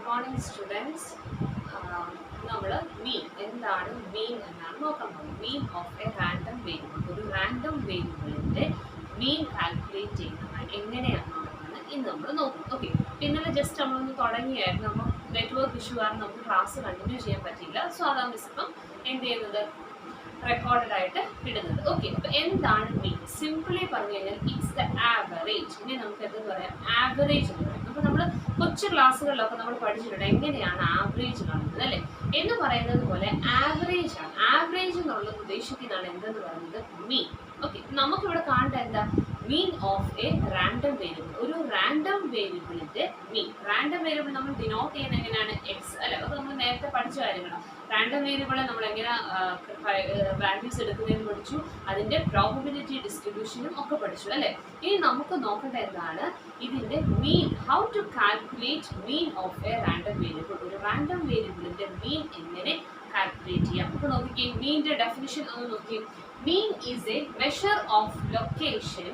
Morning students. നമ്മൾ മീൻ എന്താണ് മീൻ എന്നാണ് നോക്കാൻ പോകുന്നത്. മീൻ ഓഫ് എ റാൻഡം വേരിയബിൾ, ഒരു റാൻഡം വേരിയബിളിൻ്റെ മീൻ കാൽക്കുലേറ്റ് ചെയ്യുന്നത് എങ്ങനെയാണെന്നാണ് ഇന്ന് നമ്മൾ നോക്കും. ഓക്കെ, ഇന്നലെ ജസ്റ്റ് നമ്മളൊന്ന് തുടങ്ങിയായിരുന്നു. നമ്മൾ നെറ്റ്വർക്ക് ഇഷ്യൂ കാരണം നമുക്ക് ക്ലാസ് കണ്ടിന്യൂ ചെയ്യാൻ പറ്റിയില്ല. സോ അതാണ് മിസ് ഇപ്പം എന്ത് ചെയ്യുന്നത്, റെക്കോർഡഡ് ആയിട്ട് ഇടുന്നത്. ഓക്കെ, അപ്പോൾ എന്താണ് മീൻ? സിംപിളി പറഞ്ഞു കഴിഞ്ഞാൽ ഇറ്റ്സ് ദ ആവറേജ്. ഇനി നമുക്ക് എന്തെന്ന് പറയാം, ആവറേജ് എന്ന് പറയും. അപ്പോൾ നമ്മൾ കൊച്ചു ക്ലാസ്സുകളിലൊക്കെ നമ്മൾ പഠിച്ചിട്ടുണ്ട് എങ്ങനെയാണ് ആവറേജ് കാണുന്നത് അല്ലേ എന്ന് പറയുന്നത് പോലെ ആവറേജ് ആണ്. ആവറേജ് എന്നുള്ളത് ഉദ്ദേശിക്കുന്നതാണ് എന്തെന്ന് പറയുന്നത് മീൻ. ഓക്കെ, നമുക്കിവിടെ കാണേണ്ട എന്താ, മീൻ ഓഫ് എ റാൻഡം വേരിയബിൾ, ഒരു റാൻഡം വേരിയബിളിന്റെ മീൻ. റാൻഡം വേരിയബിൾ നമ്മൾ ഡിനോട്ട് ചെയ്യുന്നത് എങ്ങനെയാണ്, എക്സ് അല്ലെ. അത് നമ്മൾ നേരത്തെ പഠിച്ച കാര്യങ്ങളാണ്. റാൻഡം വേരിയബിളെ നമ്മൾ എങ്ങനെ വാല്യൂസ് എടുക്കുന്നതെന്ന് പഠിച്ചു, അതിന്റെ പ്രോബബിലിറ്റി ഡിസ്ട്രിബ്യൂഷനും ഒക്കെ പഠിച്ചു അല്ലെ. ഇനി നമുക്ക് നോക്കേണ്ട എന്താണ് ഇതിന്റെ mean, how to calculate mean of a random variable. ഒരു റാൻഡം വേരിയബിളിന്റെ മീൻ എങ്ങനെ കാൽക്കുലേറ്റ് ചെയ്യാം. അപ്പോൾ നോക്കിക്കേ, മീനിന്റെ ഡെഫിനിഷൻ ഒന്ന് നോക്കി. Mean is a measure of location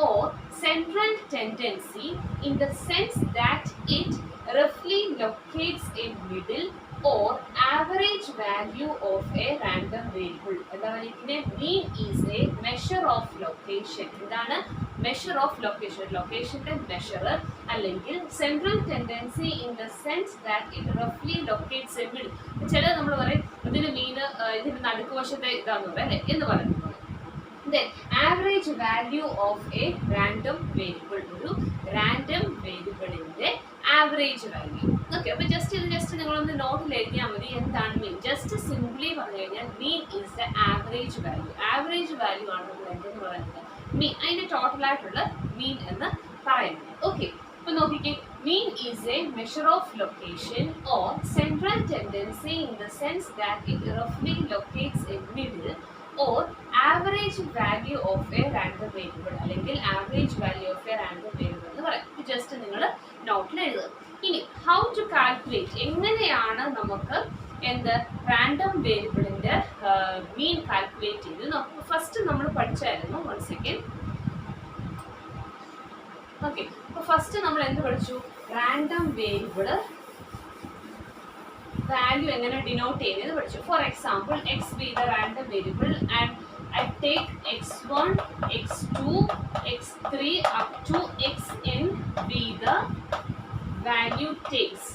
or central tendency in the sense that it roughly locates a middle or average value of a random variable. എന്താണ് ഇതിനെ mean is a measure of location. എന്താണ് measure of location? ലൊക്കേഷന്റെ measure അല്ലെങ്കിൽ central tendency in the sense that it റഫ്ലി locates a middle. ചില നമ്മൾ പറയും ഇതിന് മീൻ ഇതിന്റെ നടുക്കുവശത്തെ ഇതാന്ന് പറയാം അല്ലെ എന്ന് പറയുന്നത്. Then average value of a random variable, ഒരു റാൻഡം വേരിയബിളിന്റെ ആവറേജ് വാല്യൂ. ഓക്കെ, അപ്പോൾ ജസ്റ്റ് നിങ്ങളൊന്ന് നോട്ടിൽ എഴുതിയാൽ മതി എന്താണ് മീൻ. ജസ്റ്റ് സിംപ്ലി പറഞ്ഞു കഴിഞ്ഞാൽ മീൻ is the average value. Average value ആണ് നമ്മൾ എന്തെന്ന് പറയുന്നത് മീൻ, അതിന്റെ ടോട്ടലായിട്ടുള്ള മീൻ എന്ന് പറയുന്നത്. ഓക്കെ, അപ്പോൾ നോക്കിക്കേ, mean is a measure of location or central tendency in the sense that it roughly locates a middle or average value of a random variable അല്ലെങ്കിൽ average value of a random variable എന്ന് പറയും. ഇത് just നിങ്ങൾ നോട്ടിൽ എഴുതുക. ഇനി how to calculate, എങ്ങനെയാണ് നമുക്ക് എന്ത് റാൻഡം വേരിയബിളിന്റെ മീൻ കാൽക്കുലേറ്റ് ചെയ്ത് നമുക്ക് ഫസ്റ്റ് നമ്മൾ പഠിച്ചായിരുന്നു. One second. ഓക്കെ, അപ്പോൾ ഫസ്റ്റ് നമ്മൾ എന്ത് പഠിച്ചു, റാൻഡം വേരിയബിൾ വാല്യൂ എങ്ങനെ ഡിനോട്ട് ചെയ്യുന്നത് പഠിച്ചു. For example, X be the random variable and I take x1, x2, x3 up to xn be the value takes.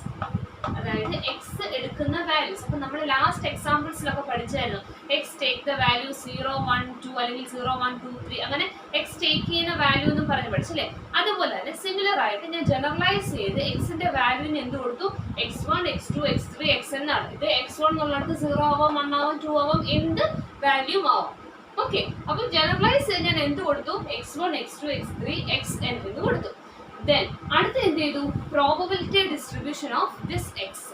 അതായത് എക്സ് എടുക്കുന്ന വാല്യൂസ്. അപ്പം നമ്മൾ ലാസ്റ്റ് എക്സാമ്പിൾസിലൊക്കെ പഠിച്ചായിരുന്നു എക്സ് ടേക്ക് ദ വാല്യൂ 0, 1, 2 അല്ലെങ്കിൽ 0, 1, 2, 3 അങ്ങനെ എക്സ് ടേക്ക് ചെയ്യുന്ന വാല്യൂ എന്നും പറഞ്ഞ് പഠിച്ചല്ലേ. അതുപോലെ തന്നെ സിമിലർ ആയിട്ട് ഞാൻ ജനറലൈസ് ചെയ്ത് എക്സിന്റെ വാല്യൂവിന് എന്ത് കൊടുത്തു, x1, x2, x3, xn ആണ്. ഇത് x1 എന്നുള്ളത് 0 ആവാം, 1 ആവാം, 2 ആവാം, എന്ത് വാല്യൂം ആവാം. ഓക്കെ, അപ്പം ജനറലൈസ് ചെയ്ത് ഞാൻ എന്ത് കൊടുത്തു, x1, x2, x3, xn എന്ന് കൊടുത്തു. Then അടുത്ത എന്ത് ചെയ്തു, probability distribution of this X.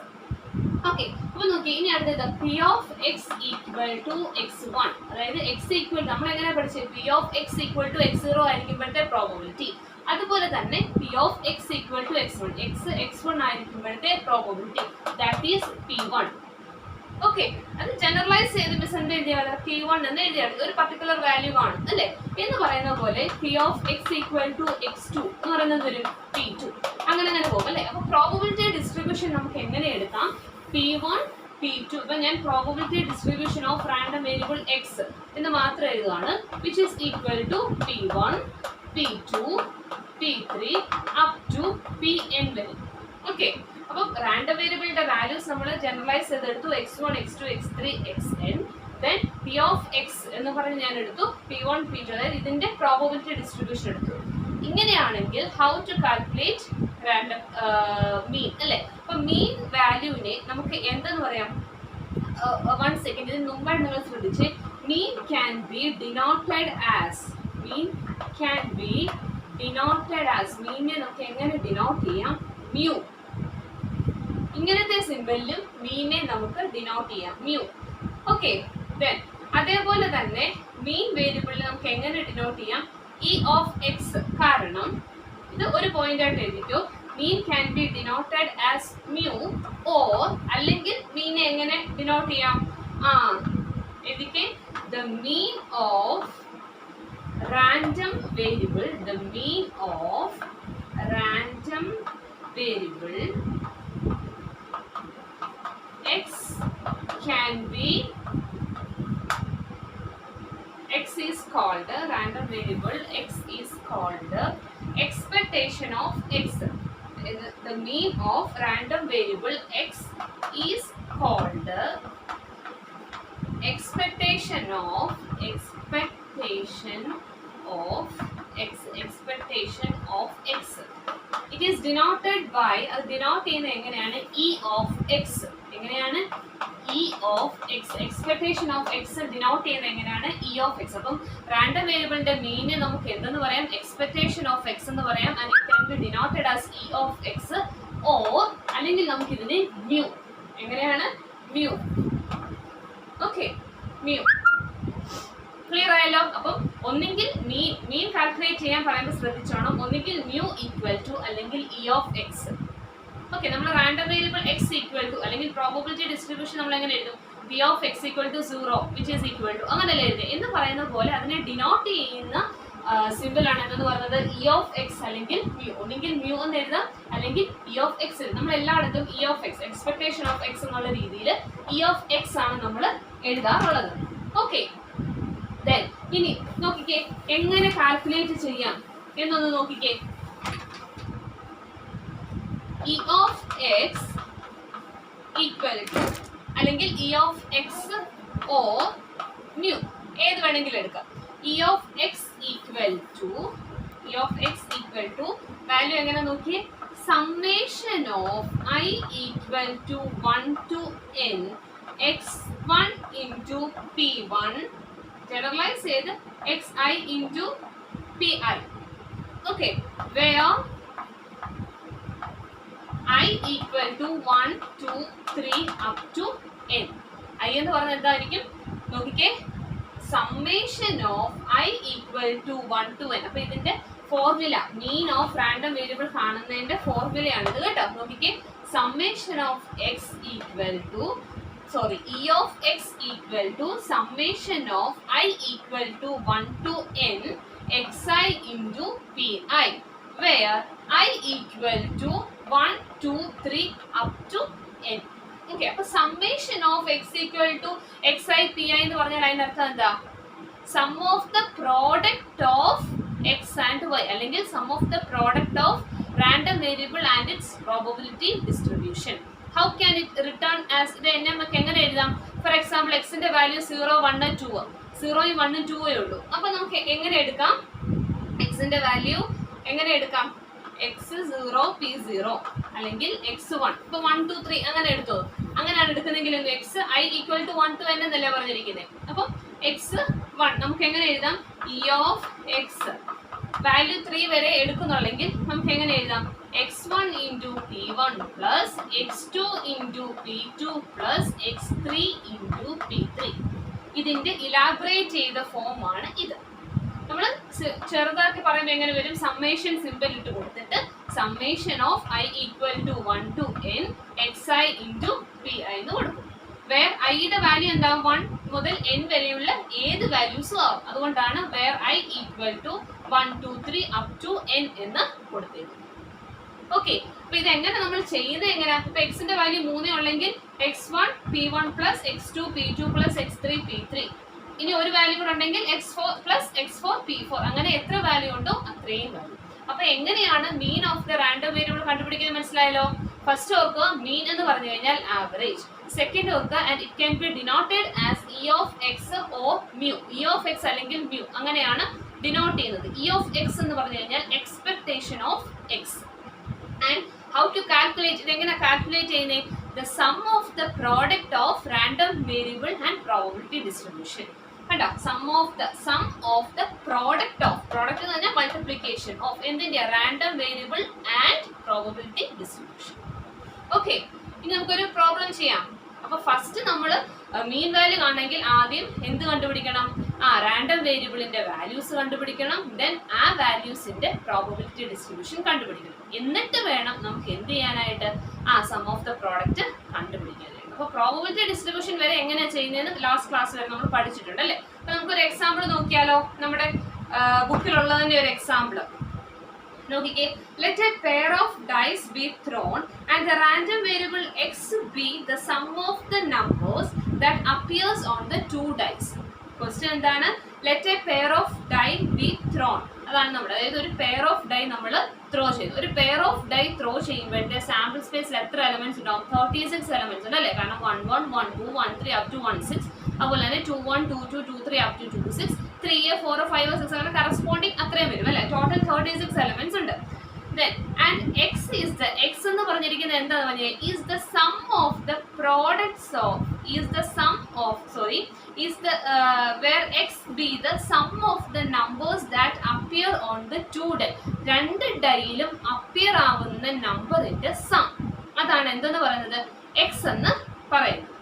Okay, അപ്പോൾ നോക്കി ഇനി അടുത്തത് P of X equal to x1. അതായത് എക്സ് ഈക്വൽ നമ്മൾ എങ്ങനെ പഠിച്ചത്, P of X equal to x0 ആയിരിക്കുമ്പോഴത്തെ പ്രോബബിലിറ്റി. അതുപോലെ തന്നെ P of X equal to x1, x1 ആയിരിക്കുമ്പോഴത്തെ probability, that is p1. Okay, അത് ജനറലൈസ് ചെയ്ത് മിസ് എന്ത് എഴുതിയാൽ p1 എന്ന് എഴുതിയാൽ ഒരു പർട്ടിക്കുലർ വാല്യൂ കാണും അല്ലേ എന്ന് പറയുന്ന പോലെ P of X equal to x2 എന്ന് പറയുന്നത് ഒരു p2. അങ്ങനെ പോകും അല്ലേ. അപ്പോൾ പ്രോബബിലിറ്റി ഡിസ്ട്രിബ്യൂഷൻ നമുക്ക് എങ്ങനെ എടുക്കാം, p1, p2. ഇപ്പം ഞാൻ probability distribution of random variable X എന്ന് മാത്രം എഴുതുകയാണ്, which is equal to p1, p2, p3 up to pn വരെ. ഓക്കെ, അപ്പോൾ റാൻഡം വേരിയബിളിന്റെ വാല്യൂസ് നമ്മൾ ജനറലൈസ് ചെയ്തെടുത്തു, x1, x2, x3, xn. Then P of X എന്ന് പറഞ്ഞ് ഞാൻ എടുത്തു p1, p2, അതായത് ഇതിന്റെ പ്രോബബിലിറ്റി ഡിസ്ട്രിബ്യൂഷൻ എടുത്തു. ഇങ്ങനെയാണെങ്കിൽ ഹൗ ടു കാൽക്കുലേറ്റ് റാൻഡം മീൻ അല്ലേ. അപ്പോൾ മീൻ വാല്യൂവിനെ നമുക്ക് എന്തെന്ന് പറയാം, വൺ സെക്കൻഡ്, ഇതിന് മുമ്പായിട്ട് നിങ്ങൾ ശ്രദ്ധിച്ച്, mean can be denoted as, mean can be denoted as, മീനിനെ നമുക്ക് എങ്ങനെ ഡിനോട്ട് ചെയ്യാം, മ്യൂ. ഇങ്ങനത്തെ സിമ്പിളിലും മീനെ നമുക്ക് ഡിനോട്ട് ചെയ്യാം, മ്യൂ. ഓക്കെ, ദെൻ അതേപോലെ തന്നെ മീൻ വേരിയബിളിൽ നമുക്ക് എങ്ങനെ ഡിനോട്ട് ചെയ്യാം, ഇ ഓഫ് എക്സ്. കാരണം ഇത് ഒരു പോയിന്റ് ആയിട്ട് എഴുതിക്കോ, mean can be denoted as mu or, അല്ലെങ്കിൽ മീനെ എങ്ങനെ ഡിനോട്ട് ചെയ്യാം, എഴുതിക്കേ, the mean of random variable, the mean of random variable can be x is called random variable, x is called expectation of x. The mean of random variable x is called expectation of x, expectation of x. It is denoted by, അത് denote ചെയ്യുന്നത് എങ്ങനെയാണ്, e of x. എങ്ങനെയാണ്, e of x, expectation of x denote ചെയ്യുന്നത് എങ്ങനെയാണ്, e of x. അപ്പം random വേരിയബിളിന്റെ മീൻ നമുക്ക് എന്തെന്ന് പറയാം, expectation of x എന്ന് പറയാം, and it can be denoted as e of x, or അല്ലെങ്കിൽ നമുക്ക് ഇതിനെ mu, എങ്ങനെയാണ്, mu. Okay, mu. ക്ലിയർ ആയല്ലോ. അപ്പം ഒന്നെങ്കിൽ മീൻ കാൽക്കുലേറ്റ് ചെയ്യാൻ പറയുമ്പോൾ ശ്രദ്ധിച്ചോണം, ഒന്നെങ്കിൽ mu ഈക്വൽ ടു അല്ലെങ്കിൽ e of x. ഓക്കെ, നമ്മൾ random variable x equal to അല്ലെങ്കിൽ പ്രോബബിലിറ്റി ഡിസ്ട്രിബ്യൂഷൻ നമ്മൾ എങ്ങനെ എഴുതും, p of x equal to 0 which is equal to, അങ്ങനെയല്ലേ എഴുതുക എന്ന് പറയുന്ന പോലെ അതിനെ ഡിനോട്ട് ചെയ്യുന്ന സിമ്പിൾ ആണ് എന്ന് പറയുന്നത് e of x അല്ലെങ്കിൽ mu. ഒന്നെങ്കിൽ mu എന്ന് എഴുതാം അല്ലെങ്കിൽ e of x. നമ്മൾ എല്ലായിടത്തും e of x, expectation of x എന്നുള്ള രീതിയിൽ e of x ആണ് നമ്മൾ എഴുതാറുള്ളത്. ഓക്കെ, ഇനി നോക്കിക്കേ എങ്ങനെ കാൽക്കുലേറ്റ് ചെയ്യാം എന്നൊന്ന് നോക്കിക്കേ. e of x equal to അല്ലെങ്കിൽ e of x or mu, ഏത് വേണമെങ്കിലും എടുക്കാം. e of x equal to value എങ്ങനെ നോക്കിയേ, summation of i equal to 1 to n x1 into p1 generalize ചെയ്ത് xi into pi. Okay, where i equal to 1 2 3 up to n. i എന്ന് പറഞ്ഞാൽ എന്തായിരിക്കും നോക്കിക്കേ, summation of i equal to 1 to n. അപ്പോൾ ഇതിന്റെ formula mean of random variable കാണുന്നതിന്റെ ഫോർമുലയാണ് ഇത് കേട്ടോ. നോക്കിക്കേ, summation of x equal to e of x equal to summation of i equal to 1 to n xi into pi, where i equal to 1 2 3 up to n. Okay, അപ്പോൾ summation of x equal to xi pi എന്ന് പറഞ്ഞാൽ അതിന്റെ അർത്ഥം എന്താ, sum of the product of x and y അല്ലെങ്കിൽ sum of the product of random variable and its probability distribution. How can it return as, ഇത് നമുക്ക് എങ്ങനെ എഴുതാം, ഫോർ എക്സാമ്പിൾ എക്സിന്റെ വാല്യൂ 0 1 2, 0 1 2 ഉള്ളൂ. അപ്പൊ നമുക്ക് എങ്ങനെ എടുക്കാം, എക്സിന്റെ വാല്യൂ എങ്ങനെ എടുക്കാം, x 0 p 0 അല്ലെങ്കിൽ x1, ഇപ്പൊ 1 2 3 അങ്ങനെ എടുത്തോ. അങ്ങനെയാണ് എടുക്കുന്നെങ്കിൽ x i equal to 1 to n എന്നല്ലേ പറഞ്ഞിരിക്കുന്നത്. അപ്പൊ x1 നമുക്ക് എങ്ങനെ എഴുതാം, e of x വാല്യൂ 3 വരെ എടുക്കുന്നുള്ളെങ്കിൽ നമുക്ക് എങ്ങനെ എഴുതാം, x1 into p1 plus x2 into p2 plus x3 into p3. ഇതിന്റെ ഇലാബറേറ്റ് ചെയ്ത ഫോം ആണ് ഇത്. നമ്മൾ ചെറുതാക്കി പറയുമ്പോൾ എങ്ങനെ വരും, സമ്മേഷൻ സിമ്പിൾ ഇട്ട് കൊടുത്തിട്ട് summation of i equal to 1 to n xi into pi എന്ന് കൊടുക്കും. വേർ ഐയുടെ വാല്യൂ എന്താ, 1 മുതൽ n വരെയുള്ള ഏത് വാല്യൂസും ആവും. അതുകൊണ്ടാണ് where i equal to 1 2 3 up to n എന്ന് കൊടുത്തിരുന്നത്. ഓക്കെ, അപ്പൊ ഇത് എങ്ങനെ നമ്മൾ ചെയ്യുന്നത് എങ്ങനെയാ, ഇപ്പൊ എക്സിന്റെ വാല്യൂ 3 ഉള്ളെങ്കിൽ x1 p1 plus x2 p2 plus x3 p3. ഇനി ഒരു വാല്യൂ കൂടെ ഉണ്ടെങ്കിൽ x4 plus x4 p4, അങ്ങനെ എത്ര വാല്യൂ ഉണ്ടോ അത്രയും വാല്യൂ. അപ്പൊ എങ്ങനെയാണ് mean of the random variable കണ്ടുപിടിക്കുന്നത് മനസ്സിലായല്ലോ. ഫസ്റ്റ് ഓർക്കുക മീൻ എന്ന് പറഞ്ഞു കഴിഞ്ഞാൽ ആവറേജ്. സെക്കൻഡ് ഓർക്കുക and it can be denoted as e of x or mu. e of x അല്ലെങ്കിൽ mu അങ്ങനെയാണ് ഡിനോട്ട് ചെയ്യുന്നത്. e of x എന്ന് പറഞ്ഞു കഴിഞ്ഞാൽ expectation of x. And how to calculate, ഇതെങ്ങനെ കാൽക്കുലേറ്റ് ചെയ്യുന്നത്, the sum of the product of random variable and probability distribution. കണ്ടോ, sum of the product of എന്ന് പറഞ്ഞാൽ multiplication of എന്തിന്റെ, random variable and probability distribution. Okay, ഇനി നമുക്കൊരു problem ചെയ്യാം. അപ്പൊ ഫസ്റ്റ് നമ്മൾ മീൻ വാല്യൂ ആണെങ്കിൽ ആദ്യം എന്ത് കണ്ടുപിടിക്കണം, റാൻഡം വേരിയബിളിന്റെ വാല്യൂസ് കണ്ടുപിടിക്കണം. ദെൻ ആ വാല്യൂസിന്റെ പ്രോബബിലിറ്റി ഡിസ്ട്രിബ്യൂഷൻ കണ്ടുപിടിക്കണം. എന്നിട്ട് വേണം നമുക്ക് എന്ത് ചെയ്യാനായിട്ട്, സം ഓഫ് ദ പ്രോഡക്റ്റ് കണ്ടുപിടിക്കാനായിട്ട്. അപ്പോൾ പ്രോബബിലിറ്റി ഡിസ്ട്രിബ്യൂഷൻ വരെ എങ്ങനെയാണ് ചെയ്യുന്നതെന്ന് ലാസ്റ്റ് ക്ലാസ് വരെ നമ്മൾ പഠിച്ചിട്ടുണ്ട് അല്ലേ. അപ്പൊ നമുക്കൊരു എക്സാമ്പിൾ നോക്കിയാലോ, നമ്മുടെ ബുക്കിലുള്ളതിന്റെ ഒരു എക്സാമ്പിൾ നോക്കിക്കേ. Let a pair of dice be thrown and the random variable x be the sum of the numbers that appears on the two dice. Question എന്താണ്? Let a pair of die be thrown. അതാണ് നമ്മൾ, അതായത് ഒരു pair of die നമ്മൾ throw ചെയ്തു. ഒരു pair of die throw ചെയ്യുമ്പോഴത്തെ sample സ്പേസിൽ എത്ര എലമെന്റ്സ് ഉണ്ടാവും? 36 എലമെന്റ്സ് ഉണ്ട് അല്ലേ? കാരണം 1 1 1 2 1 3 up to 1 6, അതുപോലെ തന്നെ 2 1 2 2 2 3 up to 2 6, 3 4 5 6 അങ്ങനെ കറസ്പോണ്ടിങ് അത്രയും വരും അല്ലേ? ടോട്ടൽ 36 എലമെന്റ്സ് ഉണ്ട്. Then and x is the x എന്ന് പറഞ്ഞിരിക്കുന്നത് എന്താണെന്ന് പറഞ്ഞാൽ is the sum of the products of where x be the sum of the numbers that appear on the two die. രണ്ട് ഡൈയിലും അപ്പിയർ ആവുന്ന നമ്പറിന്റെ സം, അതാണ് എന്തെന്ന് പറയുന്നത്? x എന്ന് പറയുന്നത്.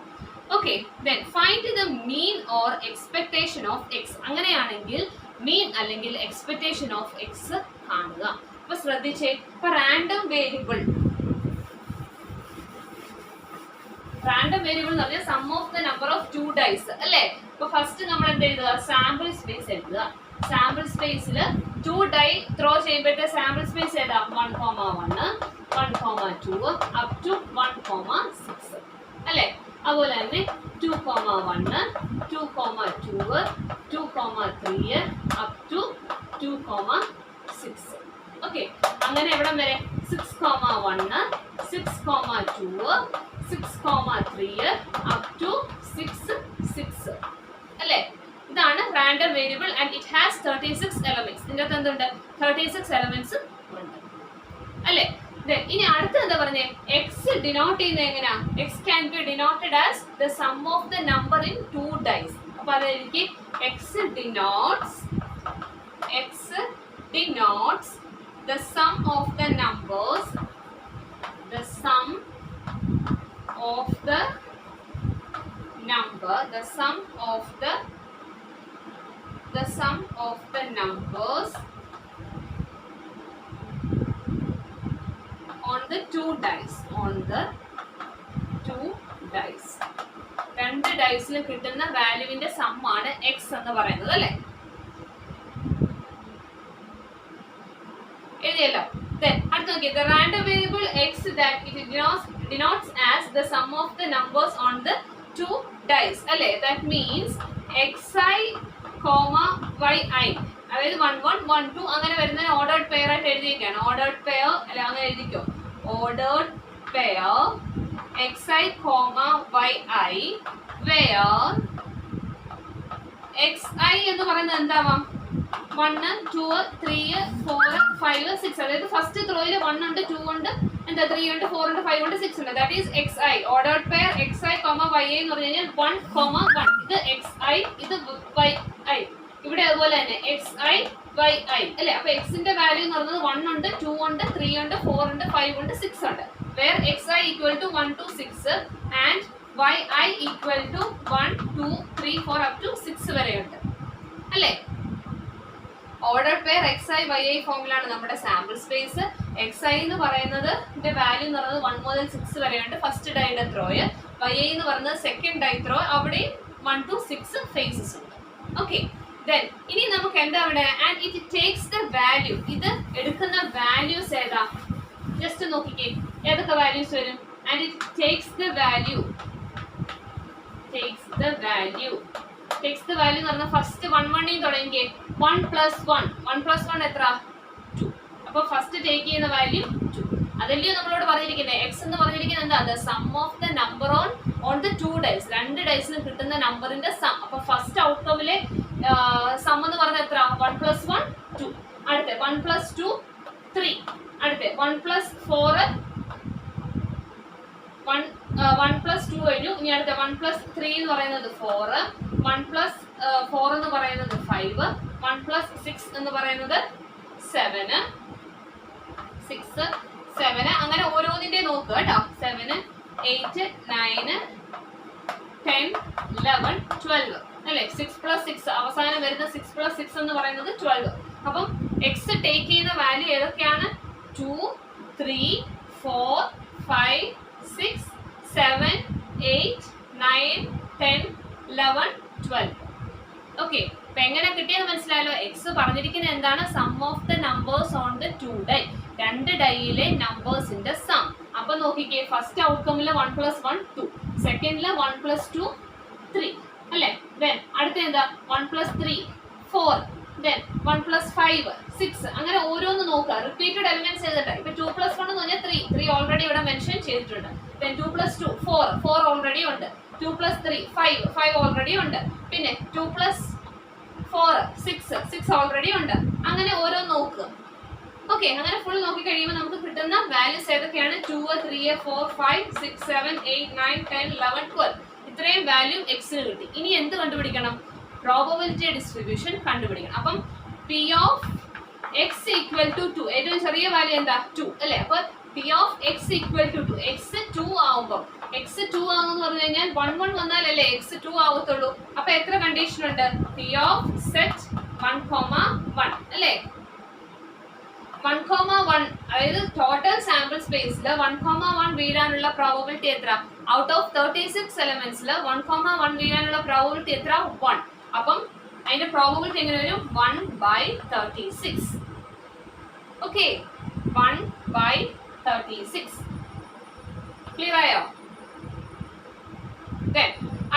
Okay, then find the mean or expectation of x. അങ്ങനെയാണെങ്കിൽ മീൻ അല്ലെങ്കിൽ എക്സ്പെക്ടേഷൻ ഓഫ് x കാണുക. അപ്പൊ ശ്രദ്ധിച്ചേ, ഇപ്പൊ റാൻഡം വേരിയബിൾ എന്ന് പറഞ്ഞാൽ sum of the number of two dice അല്ലേ? ഇപ്പൊ ഫസ്റ്റ് നമ്മൾ എന്ത് എഴുതുക? സാമ്പിൾ സ്പേസ് എഴുതുക. സാമ്പിൾ സ്പേസിൽ ടു ഡൈ ത്രോ ചെയ്യുമ്പോഴത്തെ സാമ്പിൾ സ്പേസ് ഏതാ? 1,1 1,2 up to 1,6 അല്ലേ? അതുപോലെ തന്നെ 2,1 2,2 2,3 up to 2,6. ഓക്കെ, അങ്ങനെ എവിടം വരെ? 6,1 6,2 6,3 up to 6 6 അല്ലേ? ഇതാണ് random variable and it has 36 elements. ഇതിന്റെ അകത്ത് എന്തുണ്ട്? 36 എലമെന്റ്സ് ഉണ്ട് അല്ലേ? ഇനി അടുത്ത എന്താ പറഞ്ഞേ? എക്സ് ഡിനോട്ട് ചെയ്യുന്നത് എങ്ങനെയാ? X can be denoted as the sum of the number in two dice. അപ്പൊ അതെനിക്ക് X denotes the sum of the numbers, the sum of the numbers on the two dice. രണ്ട് ഡൈസിൽ കിട്ടുന്ന വാല്യൂവിന്റെ some ആണ് X എന്ന് പറയുന്നത് അല്ലേ? എഴുതിയല്ലോ. Then അടുത്ത നോക്കിയേ, the random variable x that it denotes as the sum of the numbers on the two dice അല്ലേ? That means xi, yi, അതായത് 1 1 1 2 അങ്ങനെ വരുന്ന ഓർഡേർഡ് പെയർ ആയിട്ട് എഴുതിയിരിക്കുകയാണ്. ഓർഡേർഡ് പെയർ അല്ല, അങ്ങനെ എഴുതിക്കോ. Ordered pair xi, yi where xi എന്ന് പറയുന്നത് എന്താവാം? 1 2 3 4 5 6. അതായത് ഫസ്റ്റ് ത്രോയിൽ 1 ഉണ്ട് 2 ഉണ്ട് 3 ഉണ്ട് 4 ഉണ്ട് 5 ഉണ്ട് 6 ഉണ്ട്. That is xi. Ordered pair xi, yi എന്ന് പറഞ്ഞു കഴിഞ്ഞാൽ 1, 1. ഇത് xi, ഇത് yi. ഇവിടെ അതുപോലെ തന്നെ xi, yi അല്ലേ? അപ്പൊ xന്റെ വാല്യൂ എന്ന് പറയുന്നത് 1 ഉണ്ട് 2 ഉണ്ട് 3 ഉണ്ട് 4 ഉണ്ട് 5 ഉണ്ട് 6 ഉണ്ട്. where xi equal to 1 to 6 and yi equal to 1 2 3 4 up to 6 വരെ ഉണ്ട് അല്ലേ? ഓർഡർ പെയർ xi yi ഫോമിലാണ് നമ്മുടെ സാമ്പിൾ സ്പേസ്. xi എന്ന് പറയുന്നത് വാല്യൂ എന്ന് പറയുന്നത് 1 മുതൽ 6 വരെയുണ്ട് ഫസ്റ്റ് ഡൈയുടെ ത്രോയ്. yi എന്ന് പറയുന്നത് സെക്കൻഡ് ഡൈ ത്രോ, അവിടെ 1 to 6 ഫേസസ് ഉണ്ട്. ഓക്കെ, ദെൻ ഇനി നമുക്ക് എന്താ ഇവിടെ? And it takes the value. ഇത് എടുക്കുന്ന വാല്യൂസ് ഏതാ? ജസ്റ്റ് നോക്കിക്കേ, ഏതൊക്കെ വാല്യൂസ് വരും? And it takes the value എന്ന് പറഞ്ഞാൽ ഫസ്റ്റ് 1 1 തുടങ്ങിയേ 1 + 1 എത്ര? 2. അപ്പൊ ഫസ്റ്റ് ടേക്ക് ചെയ്യുന്ന വാല്യൂ 2. അതല്ലയോ നമ്മളോട് പറഞ്ഞിരിക്കുന്നത്? എക്സ് എന്ന് പറഞ്ഞിരിക്കുന്നത് എന്താ? The sum of the number on the two dice. രണ്ട് ഡൈസിന് കിട്ടുന്ന നമ്പറിന്റെ സം. അപ്പൊ ഫസ്റ്റ് ഔട്ട്കമിലെ സം എന്ന് പറഞ്ഞാൽ എത്ര? 1 + 1 2. അടുത്ത 1 + 2 3. അടുത്ത 1 + 4 1 + 2 കഴിഞ്ഞു. ഇനി അടുത്ത 1 + 3 എന്ന് പറയുന്നത് 4, 1 + 4 എന്ന് പറയുന്നത് 5, 1 + 6 എന്ന് പറയുന്നത് 7, 6 7. അങ്ങനെ ഓരോന്നിന്റെ നോക്കുക കേട്ടോ. 7 8 9 10 11 12 അല്ലേ? 6 + 6 അവസാനം വരുന്ന 6 + 6 എന്ന് പറയുന്നത് 12. അപ്പം എക്സ് ടേക്ക് ചെയ്യുന്ന വാല്യൂ ഏതൊക്കെയാണ്? 2 3 4 5 6 7 8 9 10 11 12. ഓക്കെ, അപ്പൊ എങ്ങനെ കിട്ടിയെന്ന് മനസ്സിലായല്ലോ. എക്സ് പറഞ്ഞിരിക്കുന്നത് എന്താണ്? Sum of the numbers on the two die. രണ്ട് ഡൈയിലെ നമ്പേഴ്സിന്റെ സം. അപ്പൊ നോക്കിക്കേ, ഫസ്റ്റ് ഔട്ട്കമില് 1 + 1 2, സെക്കൻഡില് 1 + 2 3 അല്ലേ. ദെൻ അടുത്ത എന്താ 1 + 3 4, ദെൻ 1 + 5 6. അങ്ങനെ ഓരോന്ന് നോക്കുക, റിപ്പീറ്റഡ് എലിമെന്റ്സ് ചെയ്തിട്ട്. ഇപ്പൊ 2 + 1 എന്ന് പറഞ്ഞാൽ 3 ഓൾറെഡി ഇവിടെ മെൻഷൻ ചെയ്തിട്ടുണ്ട്. ദെൻ 2 + 2 4 ഓൾറെഡി ഉണ്ട്. 2 + 3 5 ഓൾറെഡി ഉണ്ട്. പിന്നെ 2 + 4 6 ഓൾറെഡി ഉണ്ട്. അങ്ങനെ ഓരോന്ന് നോക്കുക. ഓക്കെ, അങ്ങനെ ഫുൾ നോക്കി കഴിയുമ്പോൾ നമുക്ക് കിട്ടുന്ന വാല്യൂസ് ഏതൊക്കെയാണ്? 2 3 4 5 6 7 8 9 10 11 12. ഇത്രയും വാല്യൂ എക്സിന് കിട്ടി. ഇനി എന്ത് കണ്ടുപിടിക്കണം? പ്രോബബിലിറ്റി ഡിസ്ട്രിബ്യൂഷൻ കണ്ടുപിടിക്കണം. അപ്പം P of X equal to 2, ഏറ്റവും ചെറിയ വാല്യൂ എന്താ? 2 അല്ലേ. അപ്പൊ P of X equal to 2, X 2 ആവുമ്പോൾ, എക്സ് 2 ആവുമെന്ന് പറഞ്ഞു കഴിഞ്ഞാൽ 1 1 വന്നാലല്ലേ എക്സ് 2 ആവത്തുള്ളൂ. അപ്പൊ എത്ര കണ്ടീഷൻ ഉണ്ട്? പി ഓഫ് സെറ്റ് 1, 1 അല്ലേ. 1, 1 അതായത് ടോട്ടൽ സാമ്പിൾ സ്പേസിൽ 1, 1 വീഴാനുള്ള പ്രോബബിലിറ്റി എത്ര? ഔട്ട് ഓഫ് 36 എലമെന്റ്സിൽ 1, 1 വീഴാനുള്ള പ്രോബബിലിറ്റി എത്ര? 1. അപ്പം അതിന്റെ പ്രോബബിലിറ്റി എങ്ങനെ വരും? 1/36. ഓക്കെ, 1/36. ക്ലിയർ ആയോ?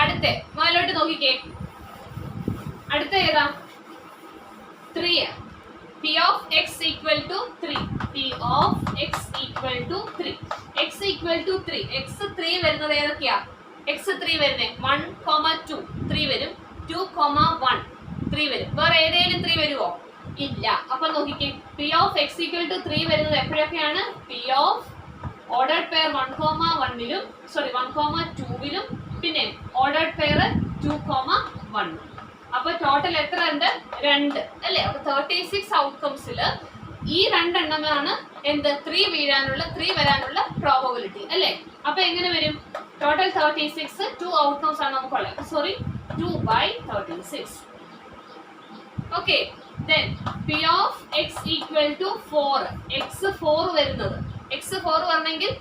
അടുത്ത മുതലോട്ട് നോക്കിക്കേ. അടുത്ത ഏതാ? 3. P of x equal to 3. P of x equal to 3. X equal to 3. X 3 വരുന്നത് ഏതൊക്കെയാ? X 3 വരുന്നത് 1, 2 3 വരും. 2, 1 3 വരും. വേറെ ഏതെങ്കിലും 3 വരുമോ? ഇല്ല. അപ്പൊ നോക്കിക്കേ, P of x equal to 3 വരുന്നത് എപ്പോഴൊക്കെയാണ്? P of ordered pair 1, 1 sorry 1, 2 പിന്നെ ഓർഡേർഡ് പെയർ 2, 1. അപ്പൊ ടോട്ടൽ എത്ര ഉണ്ട്? 2 അല്ലേ. അപ്പൊ 36 ഔട്ട്കംസിൽ ഈ 2 എണ്ണമാണ് എന്ത്? 3 വരാനുള്ള പ്രോബബിലിറ്റി അല്ലേ. അപ്പൊ എങ്ങനെ വരും? ടോട്ടൽ 36, 2 ഔട്ട്കംസ് ആണ് നമുക്കുള്ളത്. Sorry 2/36. Okay, then P of x equal to 4. x 4 വരുന്നത്, x 4 വരണമെങ്കിൽ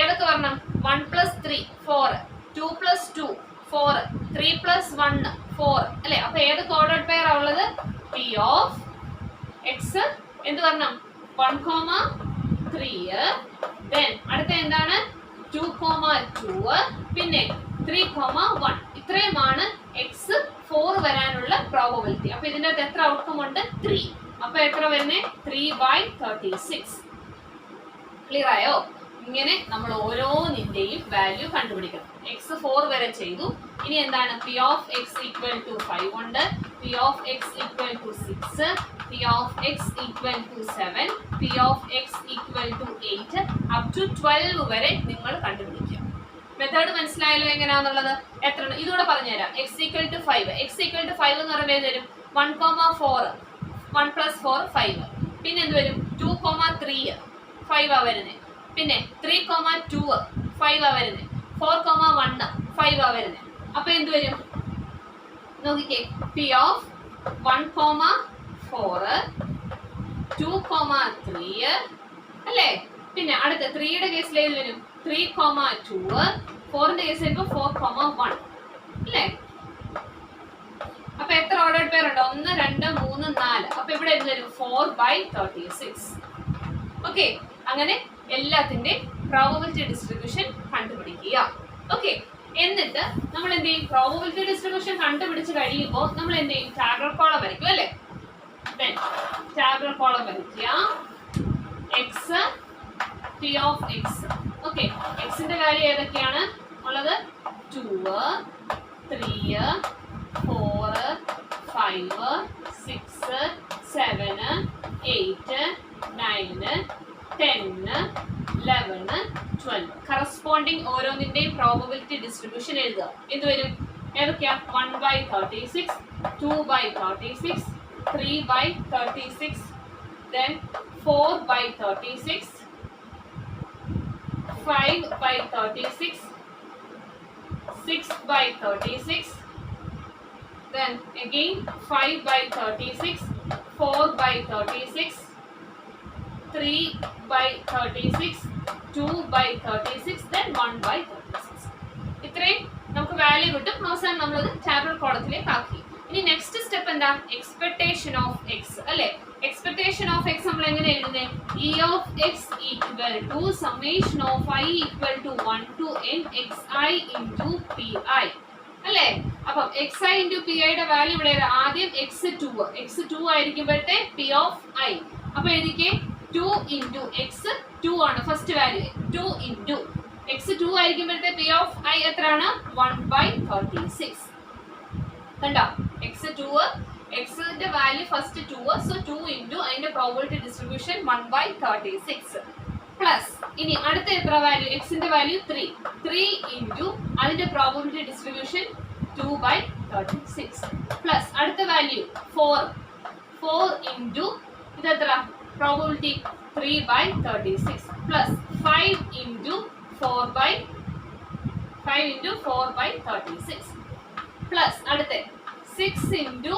ഏതൊക്കെ വരണം? 1 + 3 4, 2 + 2 4, 3 + 1 4 അല്ലേ. അപ്പൊ ഏതൊക്കെ ഓർഡേർഡ് പെയർ ഉള്ളത്? P of x എന്ത് വരണം? 1, 3. ദെൻ അടുത്ത എന്താണ്? 2, 2 പിന്നെ 3, 1. ഇത്രയുമാണ് x 4 വരാനുള്ള പ്രോബബിലിറ്റി. അപ്പൊ ഇതിന്റെ അകത്ത് എത്ര ഔട്ട്കം ഉണ്ട്? 3. അപ്പൊ എത്ര വരുന്നേ? 3/36. ക്ലിയർ ആയോ? ഇങ്ങനെ നമ്മൾ ഓരോന്നിന്റെയും വാല്യൂ കണ്ടുപിടിക്കണം. x 4 വരെ ചെയ്തു. ഇനി എന്താണ്? P of x equal to 5 ഉണ്ട്, P of x equal to 6, P of x equal to 7, P of x equal to 8 up to 12 വരെ നിങ്ങൾ കണ്ടുപിടിക്കുക. മെത്തേഡ് മനസ്സിലായല്ലോ എങ്ങനെയാണെന്നുള്ളത്? എത്ര ഇതുകൂടെ പറഞ്ഞുതരാം. x equal to 5. x equal to 5 എന്ന് പറയുമ്പോൾ ഏത് വരും? 1, 4 1 + 4 5. പിന്നെ എന്ത് വരും? 2, 3 5 ആ വരുന്നത്. പിന്നെ 3, 2 5 ആ വരുന്നത്. 4, 1 5 ആ വരുന്നത്. അപ്പൊ എന്ത് വരും? നോക്കിക്കേ, P of 1, 4 2, 3 അല്ലേ. പിന്നെ അടുത്ത 3യുടെ കേസിൽ ഏത് വരും? 3, 2 4ന്റെ കേസ് വരുമ്പോൾ 4, 1 അല്ലേ. അപ്പൊ എത്ര ഓർഡേർഡ് പെയർ ഉണ്ട്? 1, 2, 3, 4. അപ്പൊ ഇവിടെ എന്ത് വരും? 4/36. ഓക്കെ, അങ്ങനെ എല്ലാത്തിന്റെ പ്രോബബിലിറ്റി ഡിസ്ട്രിബ്യൂഷൻ കണ്ടുപിടിക്കുക. ഓക്കെ, എന്നിട്ട് നമ്മൾ എന്ത് ചെയ്യും? പ്രോബബിലിറ്റി ഡിസ്ട്രിബ്യൂഷൻ കണ്ടുപിടിച്ച് കഴിയുമ്പോൾ നമ്മൾ എന്ത് ചെയ്യും? ടാബുലർ കോളം വരയ്ക്കും അല്ലേ. ടാബുലർ കോളം വരയ്ക്കുക. x P of x. Okay, എക്സിന്റെ വാല്യൂ ഏതൊക്കെയാണ് ഉള്ളത്? 2, 3, 4, 5, 6, 7, 8, 9, 10, 11, 12. കറസ്പോണ്ടിങ് ഓരോന്നിന്റെയും പ്രോബബിലിറ്റി ഡിസ്ട്രിബ്യൂഷൻ എഴുതുക. എന്ത് വരും? ഏതൊക്കെയാ? 1/36, 2/36, 3/36, then 4/36, 5/36, 6/36, then again 5/36, 4/36, 3/36, 2/36, then 1/36. ഇത്രയും നമുക്ക് വാല്യൂ കിട്ടും. അവസാനം നമ്മളത് ടാബുലർ കോളത്തിലേക്ക് ആക്കി. ഇനി നെക്സ്റ്റ് സ്റ്റെപ്പ് എന്താ? എക്സ്പെക്ടേഷൻ ഓഫ് എക്സ് അല്ലെ. എക്സ്പെക്ടേഷൻ ഓഫ് എക്സ് നമ്മൾ എങ്ങനെ എഴുതുന്നത്? E of X equal to summation of I equal to 1 to n xi into pi അല്ലേ. അപ്പം എക്സ് ഐ ഇൻറ്റു പി ഐയുടെ വാല്യൂ ഇവിടെ ആദ്യം എക്സ് ടു ആയിരിക്കുമ്പോഴത്തെ പി ഓഫ് ഐ. അപ്പൊ എഴുതിക്കേ 2 ഇൻറ്റു എക്സ് 2 ആണ് ഫസ്റ്റ് വാല്യൂ. 2 ഇൻറ്റു എക്സ് 2 ആയിരിക്കുമ്പോഴത്തെ പി ഓഫ് ഐ എത്രയാണ്? 1/36. കണ്ടോ? എക്സ് 2 എക്സിന്റെ വാല്യൂ ഫസ്റ്റ് 2, സോ 2 ഇൻറ്റു അതിന്റെ പ്രോബബിലിറ്റി ഡിസ്ട്രിബ്യൂഷൻ 1/36 പ്ലസ് ഇനി അടുത്ത എത്ര വാല്യൂ? എക്സിന്റെ വാല്യൂ 3 ഇൻറ്റു അതിന്റെ പ്രോബബിലിറ്റി ഡിസ്ട്രിബ്യൂഷൻ 2/36 പ്ലസ് അടുത്ത വാല്യൂ 4 ഇൻറ്റു ഇതെത്ര പ്രോബബിലിറ്റി 3/36 പ്ലസ് 5 ഇൻറ്റു 4/36 പ്ലസ് അടുത്ത 6 into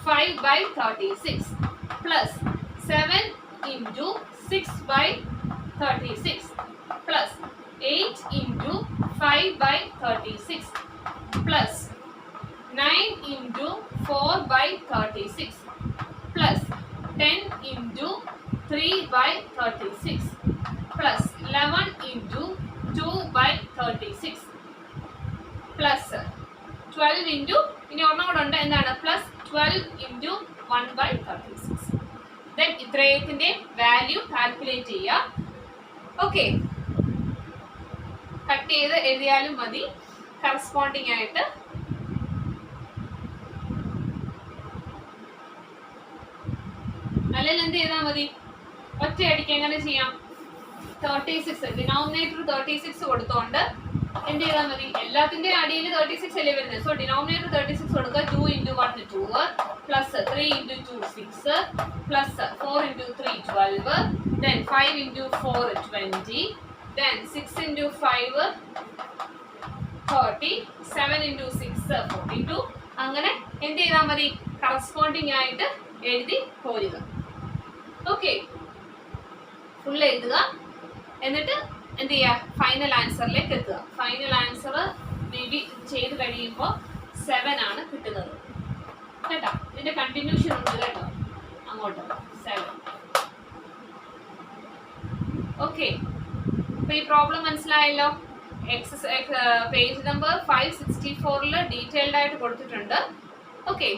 5/36 plus 7 into 6/36 plus 8 into 5/36 plus 9 into 4/36 plus 10 into 3/36 plus 11 into 2/36 plus 12 into ഇനി ഒരെണ്ണം കൂടെ ഉണ്ട്, എന്താണ്? Plus 12 into 1/36. ദെൻ ഇത്രയത്തിന്റെ വാല്യൂ കാൽക്കുലേറ്റ് ചെയ്യുക. ഓക്കെ, കട്ട് ചെയ്ത് എഴുതിയാലും മതി. കറസ്പോണ്ടിങ് ആയിട്ട് അല്ലെങ്കിൽ എന്ത് ചെയ്താൽ മതി? ഒറ്റയടിക്ക് എങ്ങനെ ചെയ്യാം? 36 ഡിനോമിനേറ്റർ 36 കൊടുത്തോണ്ട് എന്ത് ചെയ്താൽ മതി? എല്ലാത്തിന്റെ അടിയിൽ 36 അല്ലേ വരുന്നത്. സോ ഡിനോമിനേറ്റർ 36 കൊടുക്കുക. 2 into 1 2 plus 3 into 2 6 plus 4 into 3 12 then 5 into 4 20 then 6 into 5 30 7 into 6 42. അങ്ങനെ എന്ത് ചെയ്താൽ മതി? കറസ്പോണ്ടിങ് ആയിട്ട് എഴുതി പോരുക. ഓക്കെ, ഫുൾ എഴുതുക. എന്നിട്ട് എന്ത് ചെയ്യുക? ഫൈനൽ ആൻസറിലേക്ക് എത്തുക. ഫൈനൽ ആൻസർ മേ ബി ചെയ്ത് കഴിയുമ്പോൾ 7 ആണ് കിട്ടുന്നത് കേട്ടോ. ഇതിന്റെ കണ്ടിന്യൂഷൻ ഉണ്ട് കേട്ടോ, അങ്ങോട്ട് 7. ഓക്കെ, അപ്പൊ ഈ പ്രോബ്ലം മനസ്സിലായല്ലോ. പേജ് നമ്പർ 564 ഡീറ്റെയിൽഡ് ആയിട്ട് കൊടുത്തിട്ടുണ്ട്. ഓക്കെ,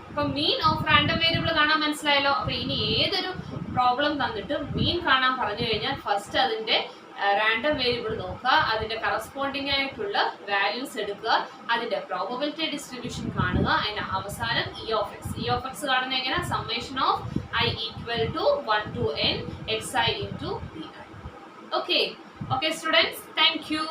അപ്പൊ മീൻ ഓഫ് റാൻഡം വേരിയബിൾ കാണാൻ മനസ്സിലായല്ലോ. അപ്പൊ ഇനി ഏതൊരു പ്രോബ്ലം തന്നിട്ട് മീൻ കാണാൻ പറഞ്ഞു കഴിഞ്ഞാൽ ഫസ്റ്റ് അതിന്റെ റാൻഡം വേരിയബിൾ നോക്കുക, അതിന്റെ കറസ്പോണ്ടിങ് ആയിട്ടുള്ള വാല്യൂസ് എടുക്കുക, അതിന്റെ പ്രോബബിലിറ്റി ഡിസ്ട്രിബ്യൂഷൻ കാണുക, അതിന്റെ അവസാനം ഇ ഓഫ് എക്സ് കാണുന്ന എങ്ങനെ? Summation of I equal to 1 to n xi into pi. Okay, students, thank you.